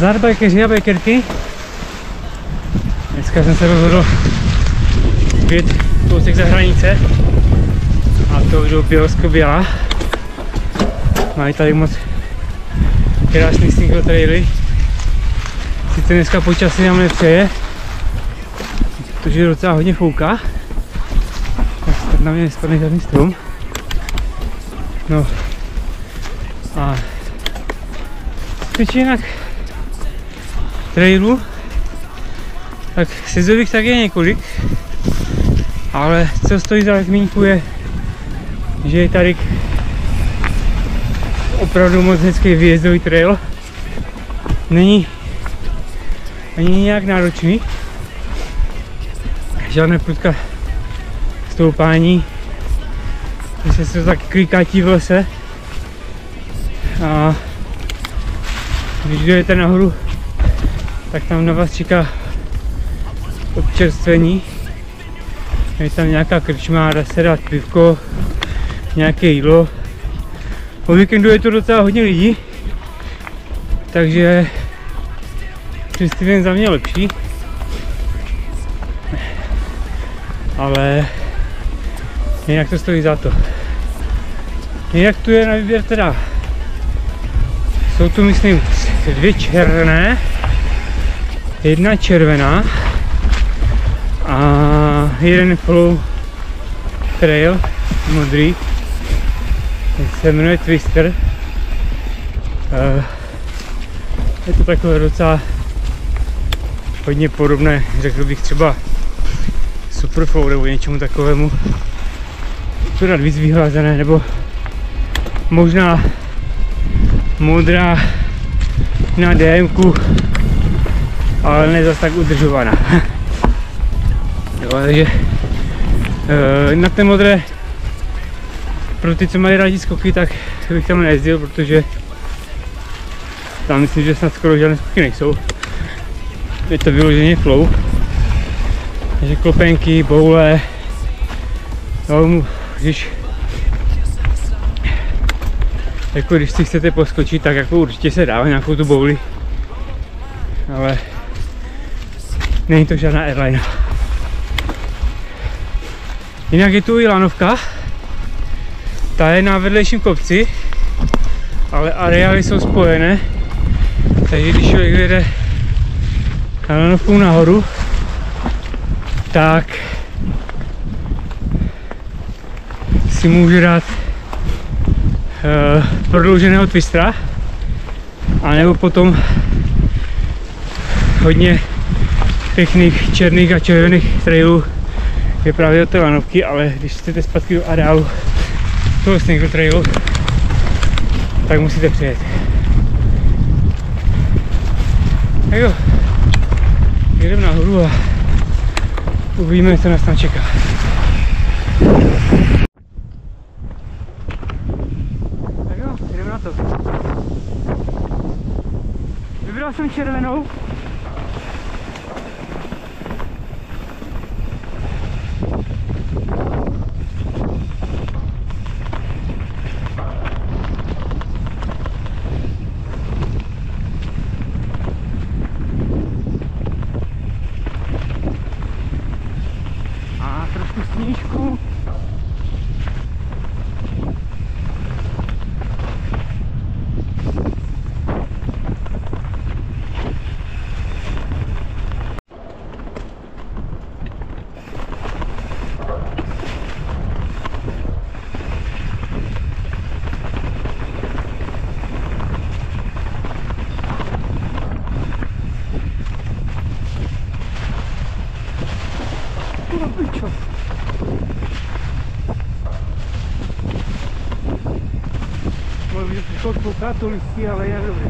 Nazdar bikeři a bikerky. Dneska jsem se rozhodl vyjet kousek za hranice a to do Bělosko-Běla. Mají tady moc krásný single traily. Sice dneska počasí nám nepřeje, protože docela hodně fouká, tak na mě nespadne žádný strom. No a jinak trailu, tak sezových tak je několik, ale co stojí za zmínku je, že je tady opravdu moc hezký výjezdový trail. Není nějak náročný, žádné prutka stoupání, že se to tak klikátí v lese a když jdete nahoru, tak tam na vás čeká občerstvení. Je tam nějaká krčma, dá se dát pivko, nějaké jídlo. O víkendu je to docela hodně lidí, takže přes týden za mě lepší. Ale jinak to stojí za to. Jinak tu je na výběr teda. Jsou tu myslím 2 červené, 1 červená a 1 flow trail modrý. Ten se jmenuje Twister. Je to takové docela hodně podobné, řekl bych třeba Superflow nebo něčemu takovému. To dát víc vyhlazené, nebo možná modrá na DMku, ale ne zase tak udržovaná. Jo, takže na té modré, pro ty, co mají rádi skoky, tak bych tam nejezdil, protože tam myslím, že snad skoro žádné skoky nejsou. Je to vyloženě flow. Takže klopenky, boule, no, když si chcete poskočit, tak jako určitě se dá nějakou tu bouli, ale není to žádná airline. Jinak je tu i lanovka, ta je na vedlejším kopci, ale areály jsou spojené, takže když člověk jede na lanovku nahoru, tak si může dát prodlouženého twistera, anebo potom hodně pěkných černých a červených trailů je právě od té lanovky, ale když chcete zpátky do areálu toho single trailu, tak musíte přijet. Tak jo, jdeme nahoru a uvidíme, co nás tam čeká. Tak jo, jdeme na to. Vybral jsem červenou. Snížku. Mohl bych to koukat tu listí, ale je dobrý.